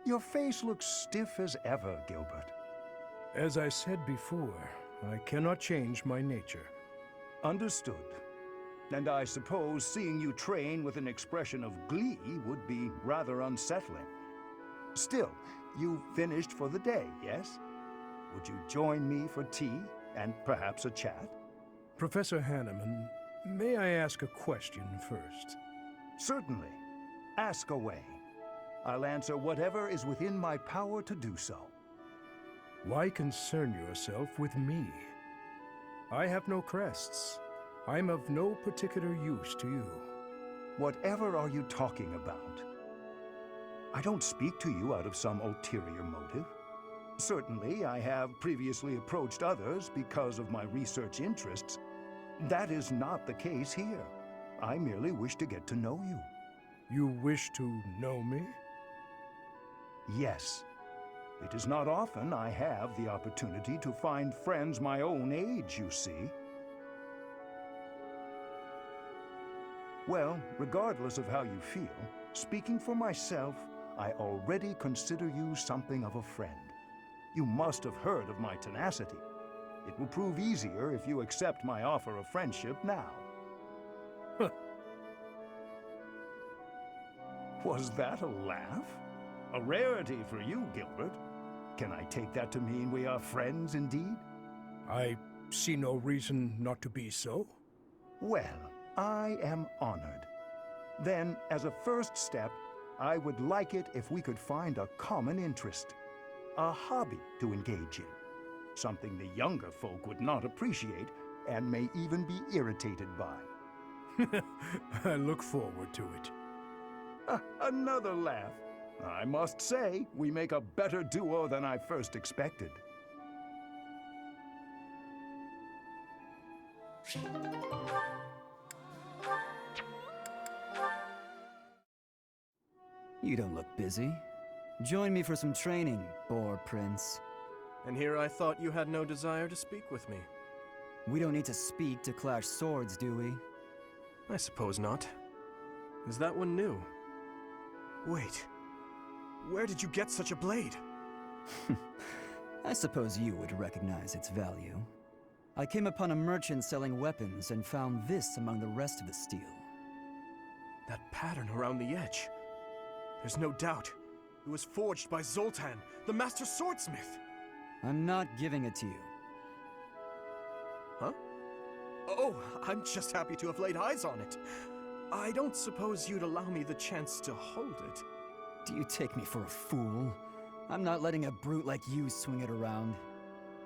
Your face looks stiff as ever, Gilbert. As I said before, I cannot change my nature. Understood. And I suppose seeing you train with an expression of glee would be rather unsettling. Still, you finished for the day, yes? Would you join me for tea and perhaps a chat? Professor Hanneman, may I ask a question first? Certainly. Ask away. I'll answer whatever is within my power to do so. Why concern yourself with me? I have no crests. I'm of no particular use to you. Whatever are you talking about? I don't speak to you out of some ulterior motive. Certainly, I have previously approached others because of my research interests. That is not the case here. I merely wish to get to know you. You wish to know me? Yes. It is not often I have the opportunity to find friends my own age, you see. Well, regardless of how you feel, speaking for myself, I already consider you something of a friend. You must have heard of my tenacity. It will prove easier if you accept my offer of friendship now. Was that a laugh? A rarity for you, Gilbert. Can I take that to mean we are friends indeed? I see no reason not to be so. Well, I am honored. Then, as a first step, I would like it if we could find a common interest. A hobby to engage in. Something the younger folk would not appreciate and may even be irritated by. I look forward to it. Another laugh. I must say, we make a better duo than I first expected. You don't look busy. Join me for some training, Boar Prince. And here I thought you had no desire to speak with me. We don't need to speak to clash swords, do we? I suppose not. Is that one new? Wait. Where did you get such a blade? I suppose you would recognize its value. I came upon a merchant selling weapons and found this among the rest of the steel. That pattern around the edge. There's no doubt. It was forged by Zoltan, the master swordsmith. I'm not giving it to you. Huh? Oh, I'm just happy to have laid eyes on it. I don't suppose you'd allow me the chance to hold it. Do you take me for a fool? I'm not letting a brute like you swing it around.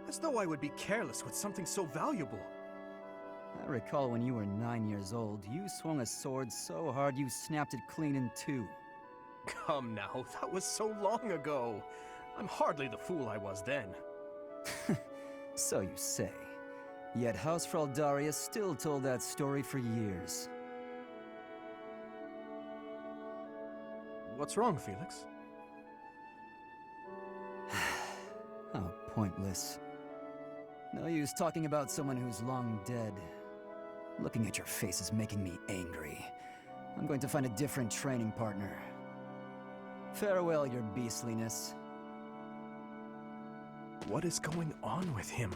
As though I would be careless with something so valuable. I recall when you were 9 years old, you swung a sword so hard you snapped it clean in two. Come now, that was so long ago. I'm hardly the fool I was then. So you say. Yet House Fraldarius still told that story for years. What's wrong, Felix? How pointless. No use talking about someone who's long dead. Looking at your face is making me angry. I'm going to find a different training partner. Farewell, your beastliness. What is going on with him?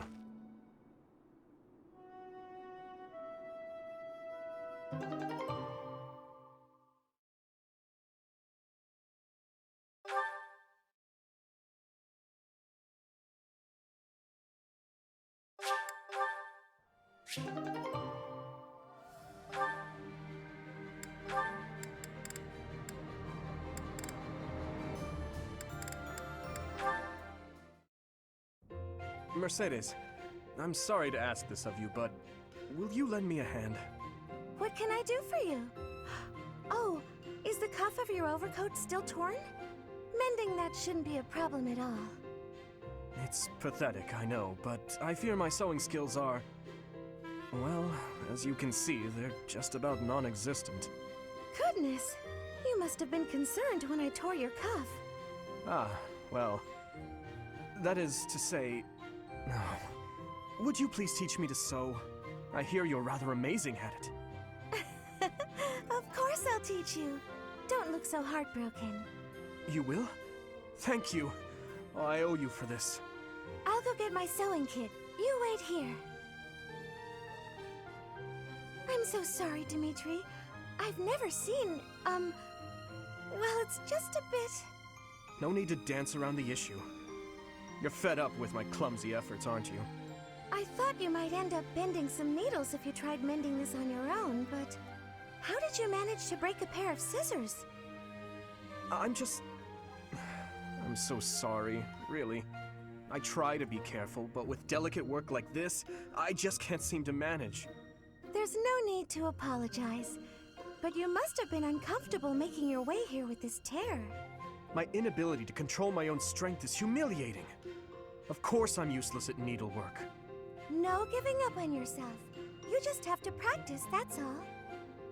Mercedes, I'm sorry to ask this of you, but will you lend me a hand? What can I do for you? Oh, is the cuff of your overcoat still torn? Mending that shouldn't be a problem at all. It's pathetic, I know, but I fear my sewing skills are... well, as you can see, they're just about non-existent. Goodness, you must have been concerned when I tore your cuff. Ah, well... that is to say... would you please teach me to sew? I hear you're rather amazing at it. Of course I'll teach you. Don't look so heartbroken. You will? Thank you. Oh, I owe you for this. I'll go get my sewing kit. You wait here. I'm so sorry, Dimitri. I've never seen, well, it's just a bit... No need to dance around the issue. You're fed up with my clumsy efforts, aren't you? I thought you might end up bending some needles if you tried mending this on your own, but... How did you manage to break a pair of scissors? I'm so sorry, really. I try to be careful, but with delicate work like this, I just can't seem to manage. There's no need to apologize, but you must have been uncomfortable making your way here with this tear. My inability to control my own strength is humiliating. Of course I'm useless at needlework. No giving up on yourself. You just have to practice, that's all.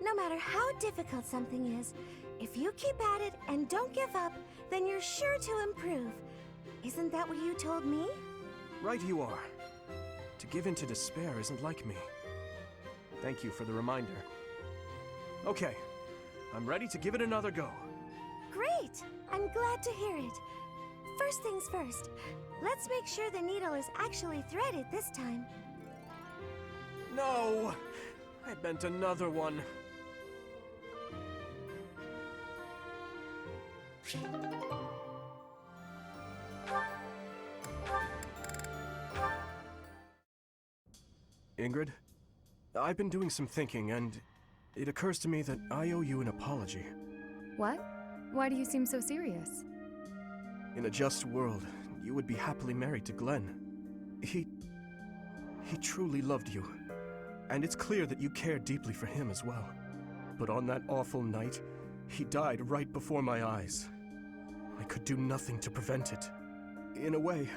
No matter how difficult something is, if you keep at it and don't give up, then you're sure to improve. Isn't that what you told me? Right you are. To give in to despair isn't like me. Thank you for the reminder. Okay, I'm ready to give it another go. Great! I'm glad to hear it. First things first, let's make sure the needle is actually threaded this time. No! I bent another one. Ingrid, I've been doing some thinking, and it occurs to me that I owe you an apology. What? Why do you seem so serious? In a just world, you would be happily married to Glenn. He truly loved you, and it's clear that you cared deeply for him as well. But on that awful night, he died right before my eyes. I could do nothing to prevent it. In a way,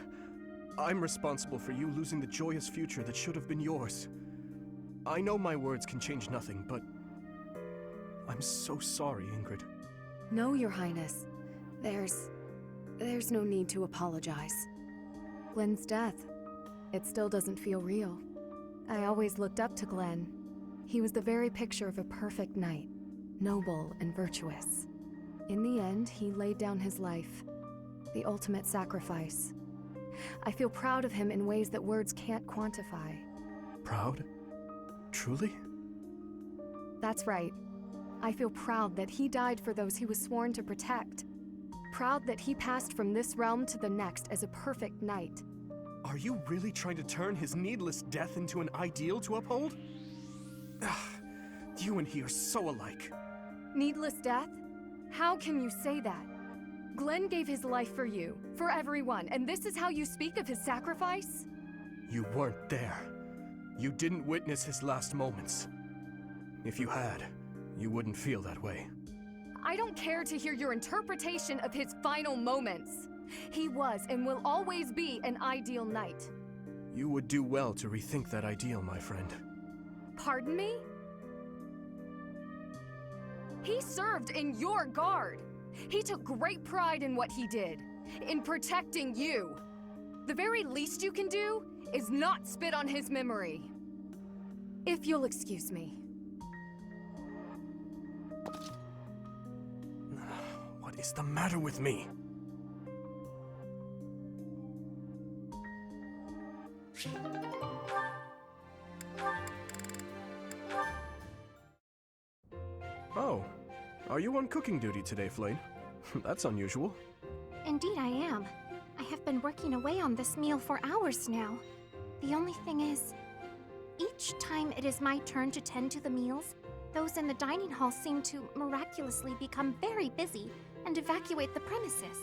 I'm responsible for you losing the joyous future that should have been yours. I know my words can change nothing, but I'm so sorry, Ingrid. No, Your Highness. There's no need to apologize. Glenn's death, it still doesn't feel real. I always looked up to Glenn. He was the very picture of a perfect knight, noble and virtuous. In the end, he laid down his life, the ultimate sacrifice. I feel proud of him in ways that words can't quantify. Proud? Truly? That's right. I feel proud that he died for those he was sworn to protect. Proud that he passed from this realm to the next as a perfect knight. Are you really trying to turn his needless death into an ideal to uphold? You and he are so alike. Needless death? How can you say that? Glenn gave his life for you, for everyone, and this is how you speak of his sacrifice? You weren't there. You didn't witness his last moments. If you had, you wouldn't feel that way. I don't care to hear your interpretation of his final moments. He was and will always be an ideal knight. You would do well to rethink that ideal, my friend. Pardon me? He served in your guard. He took great pride in what he did, in protecting you. The very least you can do is not spit on his memory. If you'll excuse me. What is the matter with me? Oh, are you on cooking duty today, Flane? That's unusual. Indeed I am. I have been working away on this meal for hours now. The only thing is, each time it is my turn to tend to the meals, those in the dining hall seem to miraculously become very busy and evacuate the premises.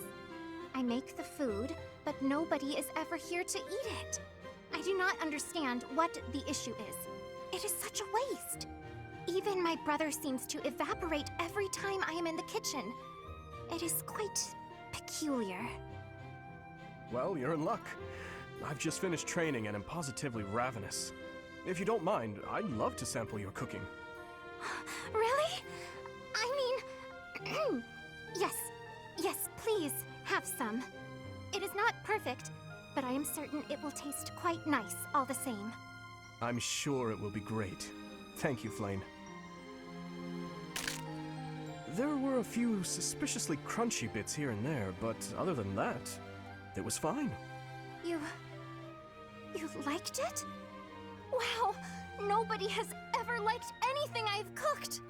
I make the food, but nobody is ever here to eat it. I do not understand what the issue is. It is such a waste. Even my brother seems to evaporate every time I am in the kitchen. It is quite peculiar. Well, you're in luck. I've just finished training and am positively ravenous. If you don't mind, I'd love to sample your cooking. Really? I mean, yes, please, have some. It is not perfect, but I am certain it will taste quite nice all the same. I'm sure it will be great. Thank you, Flane. There were a few suspiciously crunchy bits here and there, but other than that, it was fine. You liked it? Wow, nobody has ever liked anything I've cooked!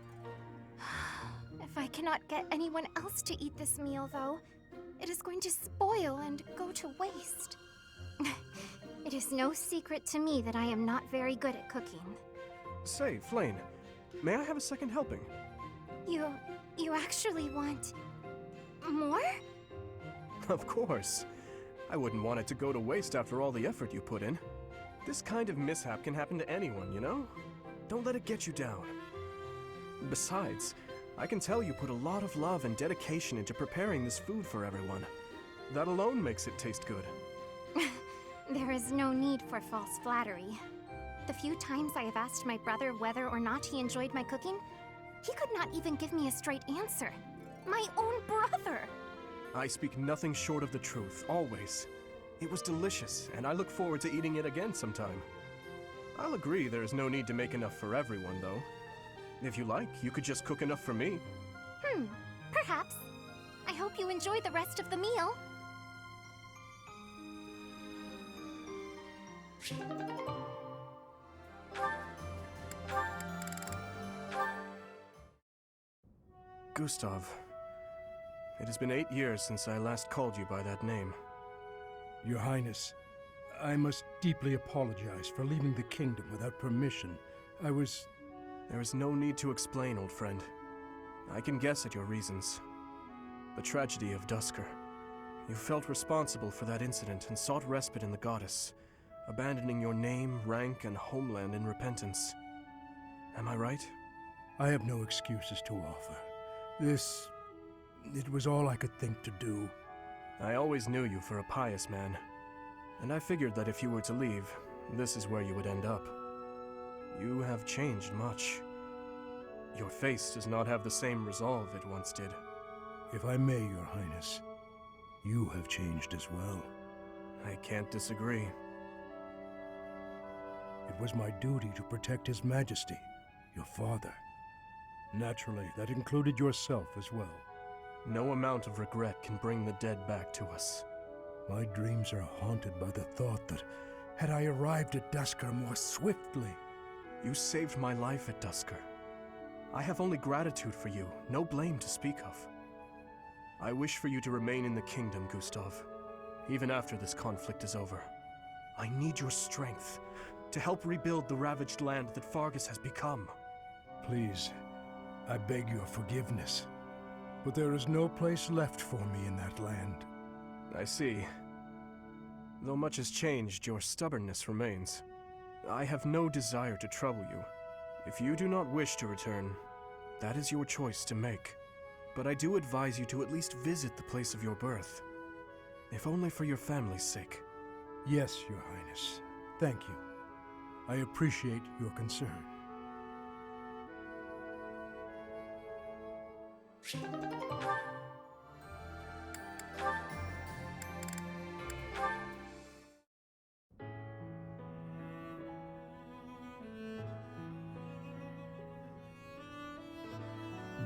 If I cannot get anyone else to eat this meal, though, it is going to spoil and go to waste. It is no secret to me that I am not very good at cooking. Say, Flane, may I have a second helping? You actually want more? Of course. I wouldn't want it to go to waste after all the effort you put in. This kind of mishap can happen to anyone, you know? Don't let it get you down. Besides, I can tell you put a lot of love and dedication into preparing this food for everyone. That alone makes it taste good. There is no need for false flattery. The few times I have asked my brother whether or not he enjoyed my cooking, he could not even give me a straight answer. My own brother! I speak nothing short of the truth, always. It was delicious, and I look forward to eating it again sometime. I'll agree there is no need to make enough for everyone, though. If you like, you could just cook enough for me. Perhaps. I hope you enjoy the rest of the meal. Gustav, it has been 8 years since I last called you by that name. Your Highness, I must deeply apologize for leaving the kingdom without permission. There is no need to explain, old friend. I can guess at your reasons. The tragedy of Duscur. You felt responsible for that incident and sought respite in the goddess, abandoning your name, rank, and homeland in repentance. Am I right? I have no excuses to offer. It was all I could think to do. I always knew you for a pious man, and I figured that if you were to leave, this is where you would end up. You have changed much. Your face does not have the same resolve it once did. If I may, Your Highness, you have changed as well. I can't disagree. It was my duty to protect His Majesty, your father. Naturally, that included yourself as well. No amount of regret can bring the dead back to us. My dreams are haunted by the thought that, had I arrived at Duscur more swiftly... You saved my life at Duscur. I have only gratitude for you, no blame to speak of. I wish for you to remain in the kingdom, Gustav, even after this conflict is over. I need your strength to help rebuild the ravaged land that Faerghus has become. Please, I beg your forgiveness, but there is no place left for me in that land. I see. Though much has changed, your stubbornness remains. I have no desire to trouble you. If you do not wish to return, that is your choice to make. But I do advise you to at least visit the place of your birth, if only for your family's sake. Yes, Your Highness. Thank you. I appreciate your concern.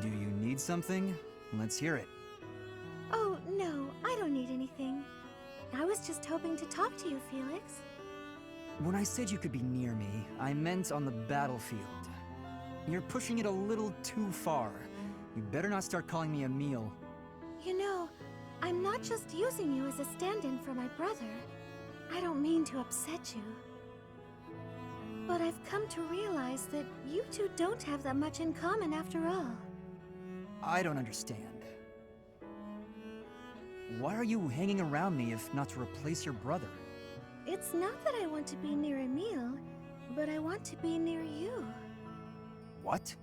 Do you need something? Let's hear it. Oh, no, I don't need anything. I was just hoping to talk to you, Felix. When I said you could be near me, I meant on the battlefield. You're pushing it a little too far. You better not start calling me Emil. You know, I'm not just using you as a stand-in for my brother. I don't mean to upset you. But I've come to realize that you two don't have that much in common after all. I don't understand. Why are you hanging around me if not to replace your brother? It's not that I want to be near Emil, but I want to be near you. What?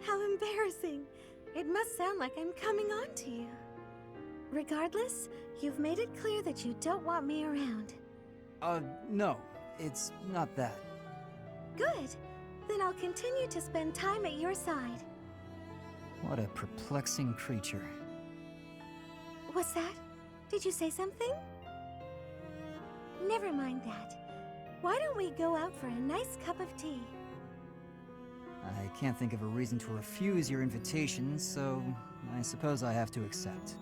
How embarrassing. It must sound like I'm coming on to you. Regardless, you've made it clear that you don't want me around. No. It's not that. Good. Then I'll continue to spend time at your side. What a perplexing creature. What's that? Did you say something? Never mind that. Why don't we go out for a nice cup of tea? can't think of a reason to refuse your invitation, so I suppose I have to accept.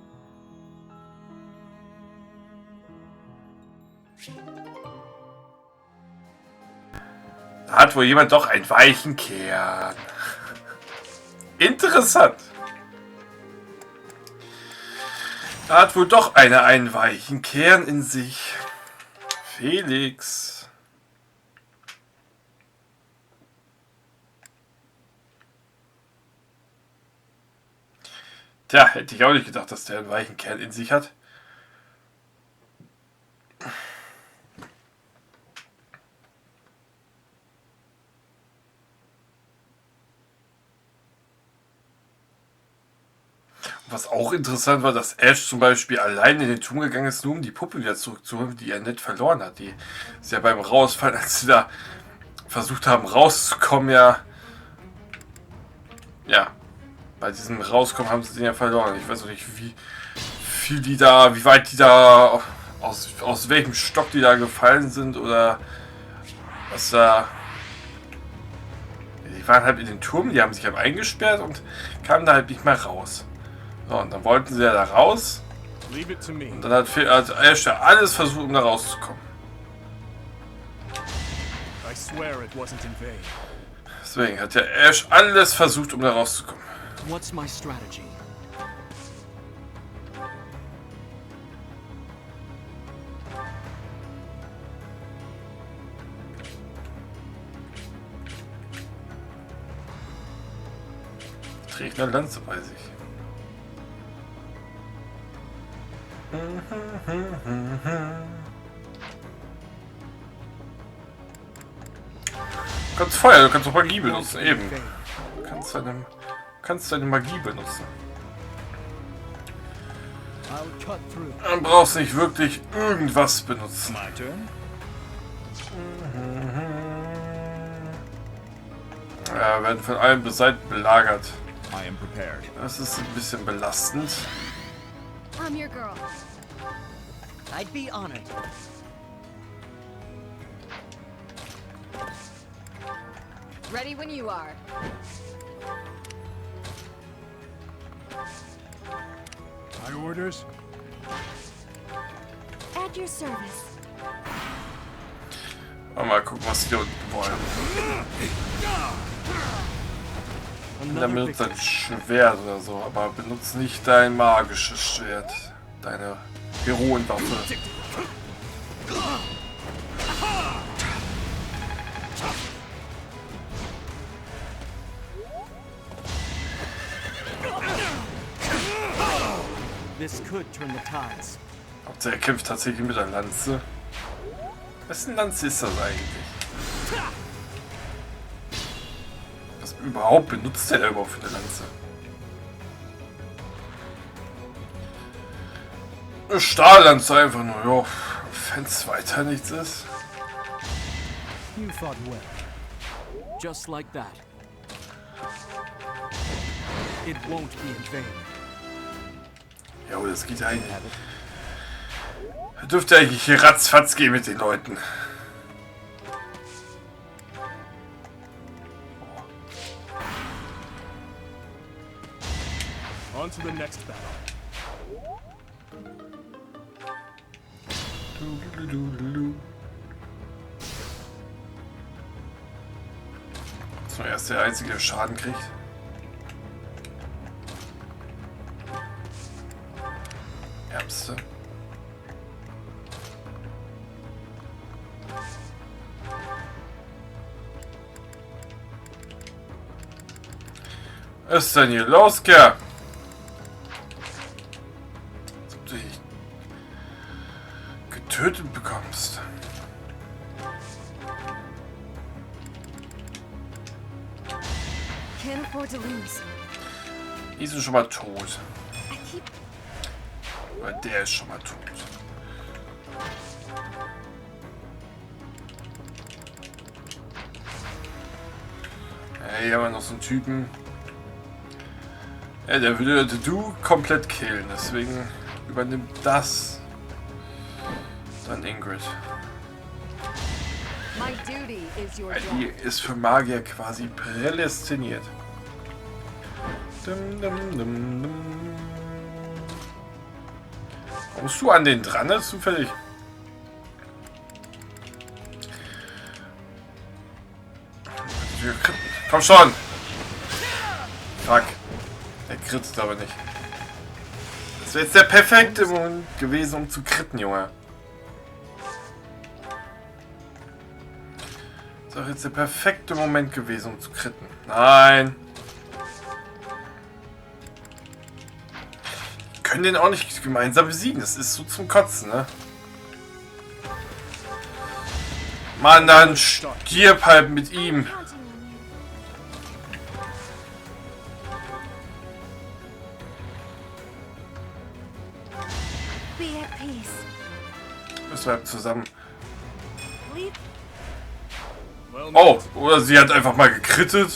Da hat wohl jemand doch einen weichen Kern. Interessant. Da hat wohl doch einer einen weichen Kern in sich. Felix. Tja, hätte ich auch nicht gedacht, dass der einen weichen Kern in sich hat. Was auch interessant war, dass Ash zum Beispiel allein in den Turm gegangen ist, nur um die Puppe wieder zurückzuholen, die er nicht verloren hat. Die ist ja beim Rausfallen, als sie da versucht haben rauszukommen, ja, bei diesem Rauskommen haben sie den ja verloren. Ich weiß auch nicht, wie weit die da, aus welchem Stock die da gefallen sind oder was da. Die waren halt in den Turm, die haben sich halt eingesperrt und kamen da halt nicht mehr raus. So, und dann wollten sie ja da raus. Und dann hat Ash ja alles versucht, um da rauszukommen. Deswegen hat der Ash alles versucht, um da rauszukommen. What's my strategy? Trägt eine Lanze bei sich. Du kannst Feuer, du kannst auch Magie benutzen, eben. Du kannst deine Magie benutzen. Man brauchst nicht wirklich irgendwas benutzen. Ja, werden von allen Seiten belagert. Das ist ein bisschen belastend. I'm your girl. I'd be honored. Ready when you are. My orders? At your service. Mal gucken, was die da unten wollen. Dann benutzt ein Schwert oder so, aber benutzt nicht dein magisches Schwert. Deine Heroenwaffe. This could turn the tides. Hauptsache er kämpft tatsächlich mit einer Lanze. Wessen Lanze ist das eigentlich? Was überhaupt benutzt der überhaupt für eine Lanze? Eine Stahllanze einfach nur, ja. Wenn es weiter nichts ist. You fought well. Just like that. It won't be in vain. Ja, das geht ja eigentlich. Dürfte eigentlich hier ratzfatz gehen mit den Leuten. On to the next battle. Zuerst der einzige, der Schaden kriegt. Ärmste. Was ist denn hier los, Kerl? Als ob du dich getötet bekommst. Can't afford to lose. Die sind schon mal tot. Weil der ist schon mal tot. Hier haben wir noch so einen Typen. Ja, der würde du komplett killen, deswegen übernimmt das dann Ingrid. Die ist für Magier quasi prädestiniert. Dum, dum, dum, dum. Kommst du an den dran, ist zufällig? Komm schon! Fuck. Der kritzt aber nicht. Das wäre jetzt der perfekte Moment gewesen, um zu kritten, Junge. Das wäre jetzt der perfekte Moment gewesen, um zu kritten. Nein! Wir können den auch nicht gemeinsam besiegen. Das ist so zum Kotzen, ne? Mann, dann stirb halt mit ihm. Müssen wir halt zusammen. Oh, oder sie hat einfach mal gekrittet.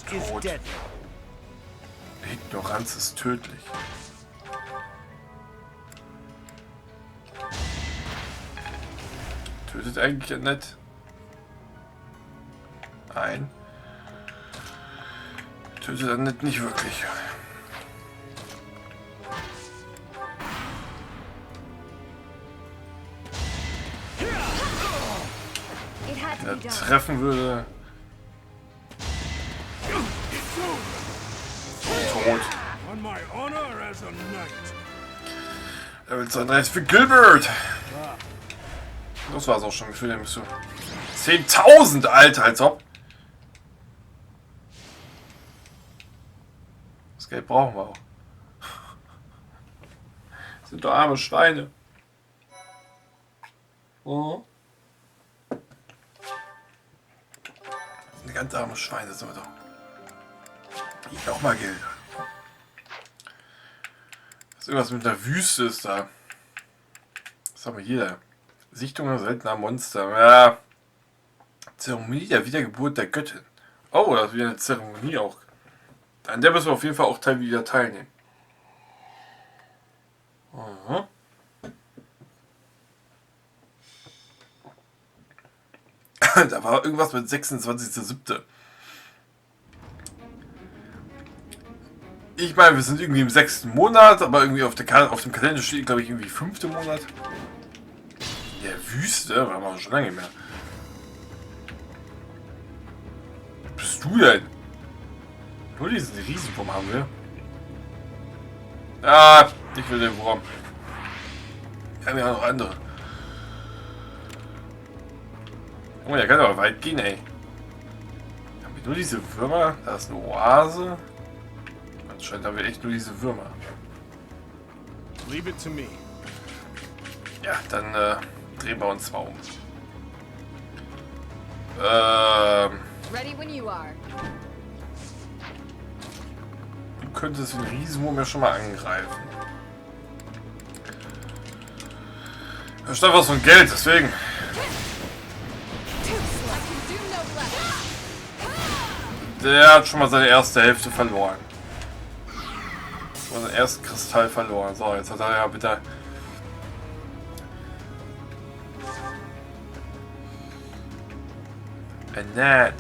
Tot. Ignoranz ist tödlich. Tötet eigentlich ja nicht. Nein. Tötet er nicht wirklich. Wenn er treffen würde. Tot. Level 32 für Gilbert. Das war's auch schon für den Mission. 10.000, Alter, als ob. Das Geld brauchen wir auch. Das sind doch arme Schweine. Oh. Das sind ganz arme Schweine, sind wir doch. Ich auch mal Geld. Das ist irgendwas mit einer Wüste ist da. Was haben wir hier? Sichtungen seltener Monster. Ja. Zeremonie der Wiedergeburt der Göttin. Oh, das ist wieder eine Zeremonie auch. An der müssen wir auf jeden Fall auch wieder teilnehmen. Aha. Da war irgendwas mit 26.07. Ich meine, wir sind irgendwie im 6. Monat, aber irgendwie auf dem Kalender steht, glaube ich, irgendwie 5. Monat. Ja, Wüste, waren wir schon lange mehr. Was bist du denn? Nur diesen Riesenwurm haben wir. Ah, ich will den Wurm. Wir haben ja noch andere. Oh, der kann aber weit gehen, ey. Haben wir nur diese Würmer? Da ist eine Oase. Anscheinend haben wir echt nur diese Würmer. Leave it to me. Ja, dann drehen wir uns mal um. Ready when you are. Du könntest den Riesenwurm ja schon mal angreifen. Da stand was von Geld, deswegen. Der hat schon mal seine erste Hälfte verloren. Seinen ersten Kristall verloren. So, jetzt hat er ja bitte. Annette.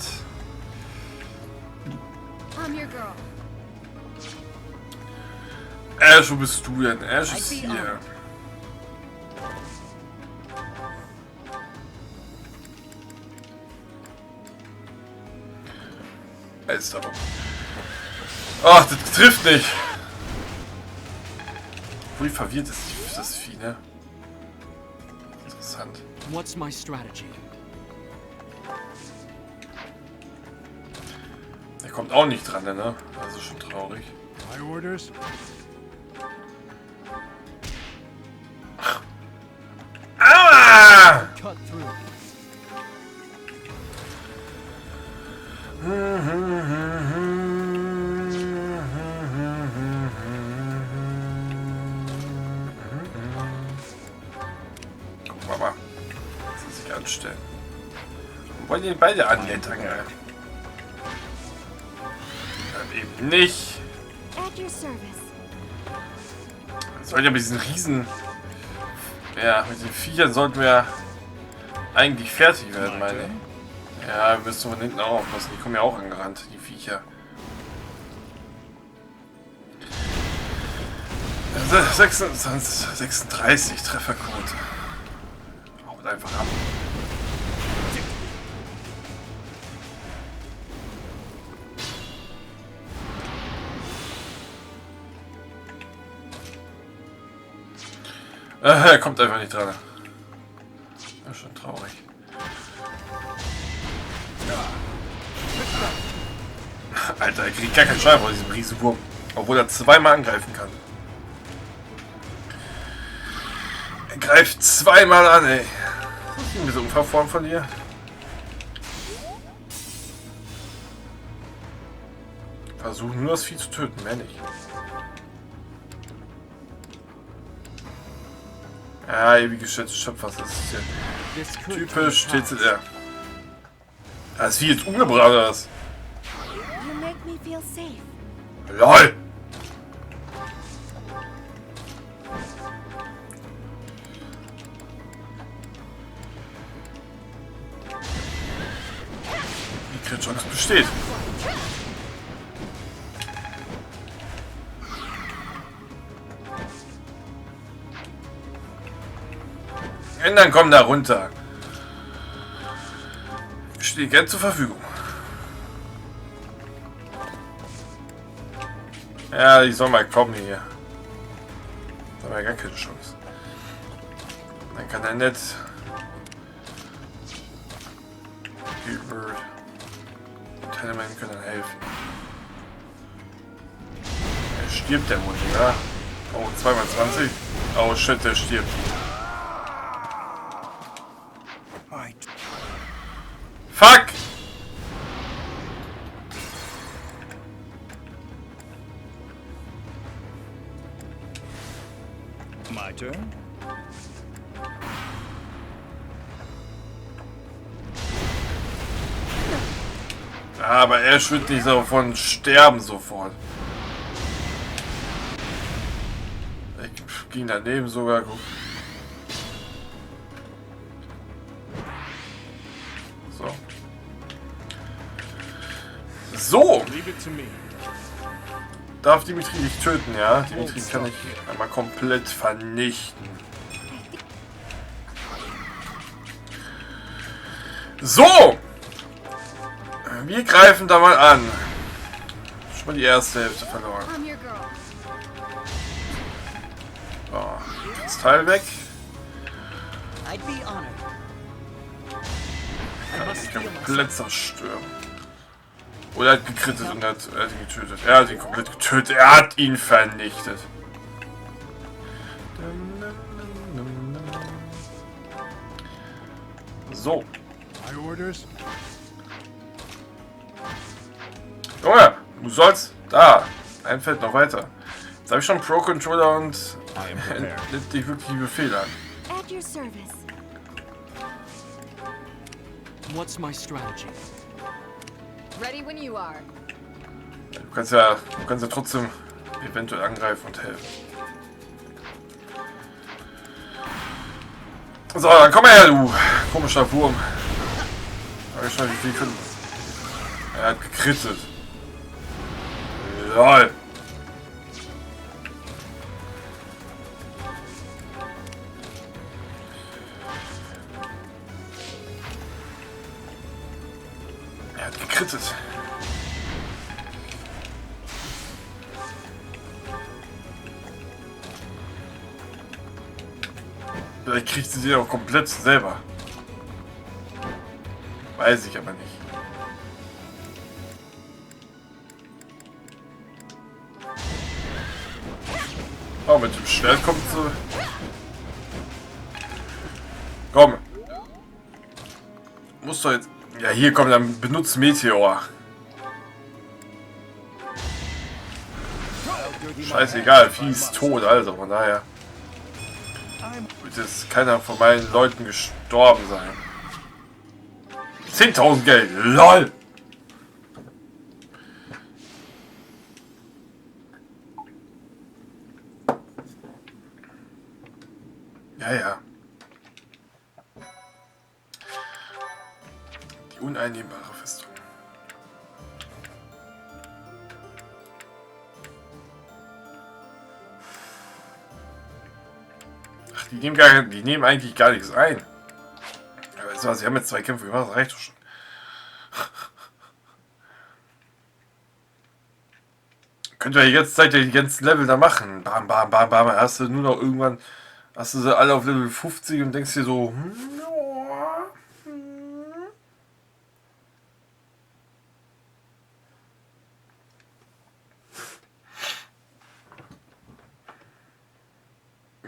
I'm your girl. Ash, wo bist du denn? Ash ist hier. Ist aber. Ach, das trifft nicht. Wie verwirrt ist das Vieh, ne? Interessant. What's my strategy? Der kommt auch nicht dran, ne? Das ist schon traurig. My orders? Ah! Cut through. Guck mal, was sie sich anstellen. Wir wollen die beide annähern. Dann eben nicht. At your service. Soll ja mit diesen Riesen... Ja, mit den Viechern sollten wir eigentlich fertig werden, meine ich. Ja, wir müssen von hinten auch aufpassen. Die kommen ja auch angerannt, die Viecher. 36 Trefferquote. Haut einfach ab. Er kommt einfach nicht dran. Das ist schon traurig. Alter, er kriegt gar keinen Schaden von diesem Riesenwurm. Obwohl er zweimal angreifen kann. Er greift zweimal an, ey. Diese Unfallform von dir. Versuchen nur das Vieh zu töten, mehr nicht. Ja, ewig geschätzte Schöpfer, das ist ja typisch TZR. Das Vieh jetzt umgebracht oder was? LOL! Die Crit-Chance besteht. Und dann komm da runter. Ich stehe gern zur Verfügung. Ja, die soll mal kommen hier. Da haben wir gar keine Chance. Dann kann er nicht. Gilbert und Hellman können dann helfen. Er stirbt der Mund, ja? Oh, 2x20. Oh shit, der stirbt. Fuck! My turn? Aber er wird nicht davon sterben sofort. Ich ging daneben sogar. Guck. So! Darf Dimitri dich töten, ja? Dimitri kann ich einmal komplett vernichten. So! Wir greifen da mal an. Schon mal die erste Hälfte verloren. So, das Teil weg. Kann ich komplett zerstören. Oder er hat gekrittet und hat ihn getötet. Er hat ihn komplett getötet. Er hat ihn vernichtet. So. Junge, du sollst da. Ein Feld noch weiter. Jetzt habe ich schon Pro-Controller und nimmt dich wirklich die Befehle an. What's my strategy? Ready when you are. Du kannst ja trotzdem eventuell angreifen und helfen. So, dann komm her, du komischer Wurm. Sag ich schon, wie viel können. Er hat gekrittet. LOL. Er hat gekrittet. Vielleicht kriegt sie auch komplett selber. Weiß ich aber nicht. Oh, mit dem Schwert kommt sie. Komm. Musst du jetzt. Ja, hier komm, dann benutzt Meteor. Scheißegal, Vieh ist tot, also von daher. Wird jetzt keiner von meinen Leuten gestorben sein. 10.000 Geld, LOL! Die uneinnehmbare Festung. Ach, die nehmen eigentlich gar nichts ein. Aber weißt du was, sie haben jetzt 2 Kämpfe gemacht, das reicht doch schon. Könnt ihr die ganze Zeit die ganzen Level da machen. Bam, bam, bam, bam. Hast du nur noch irgendwann, hast du sie alle auf Level 50 und denkst dir so,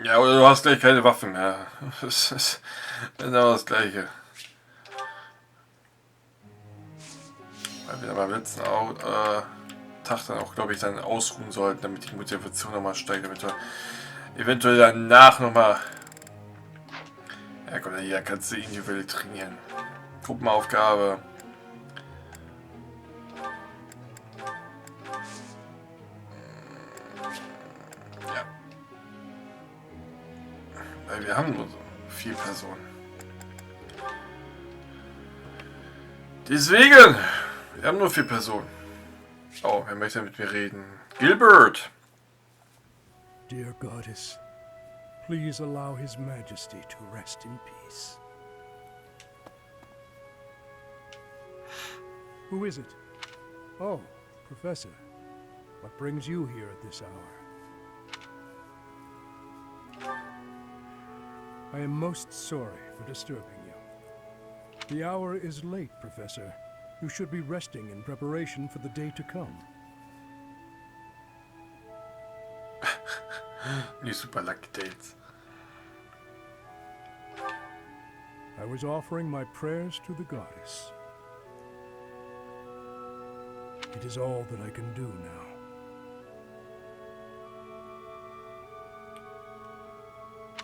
ja, oder du hast gleich keine Waffen mehr. Das ist genau das Gleiche. Weil wir beim letzten Tag dann auch, glaube ich, dann ausruhen sollten, damit die Motivation nochmal steigt, damit wir eventuell danach nochmal... Ja Gott, hier kannst du individuell trainieren. Gruppenaufgabe. Ja. Weil wir haben nur so 4 Personen. Deswegen, wir haben nur 4 Personen. Oh, wer möchte mit mir reden? Gilbert! Dear Goddess, please allow His Majesty to rest in peace. Who is it? Oh, Professor. What brings you here at this hour? I am most sorry for disturbing you. The hour is late, Professor. You should be resting in preparation for the day to come. You super lucky dates. I was offering my prayers to the goddess. It is all that I can do now.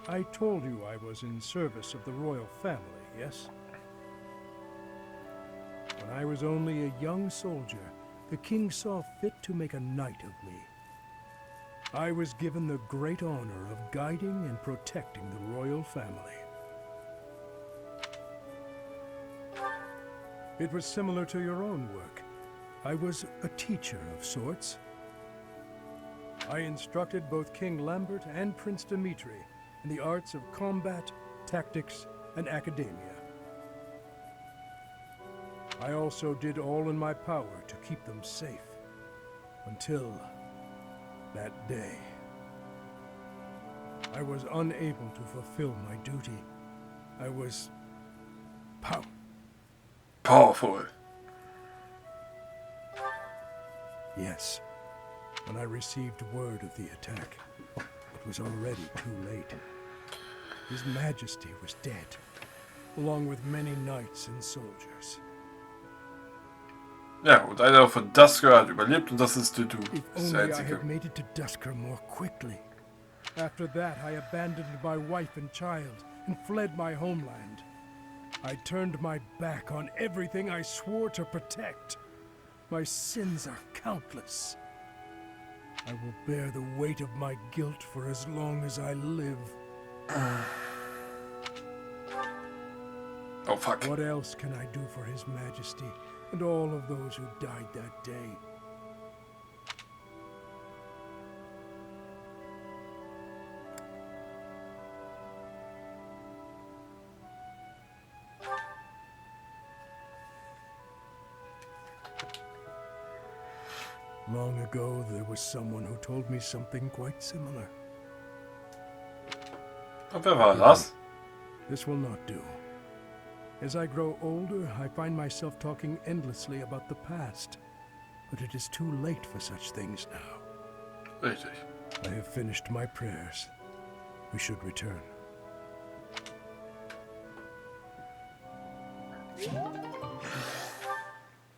I told you I was in service of the royal family, yes? When I was only a young soldier, the king saw fit to make a knight of me. I was given the great honor of guiding and protecting the royal family. It was similar to your own work. I was a teacher of sorts. I instructed both King Lambert and Prince Dimitri in the arts of combat, tactics, and academia. I also did all in my power to keep them safe, until that day. I was unable to fulfill my duty. I was powerful. Yes. When I received word of the attack, it was already too late. His Majesty was dead, along with many knights and soldiers. Ja, und einer von Duscur hat überlebt und das ist du. If Das ist der only I einzige. had made it to Duscur more quickly. After that, I abandoned my wife and child and fled my homeland. I turned my back on everything I swore to protect. My sins are countless. I will bear the weight of my guilt for as long as I live. Oh fuck. What else can I do for His Majesty and all of those who died that day? Long ago, there was someone who told me something quite similar. Und wer war das? This will not do. As I grow older, I find myself talking endlessly about the past. But it is too late for such things now. Richtig. I have finished my prayers. We should return.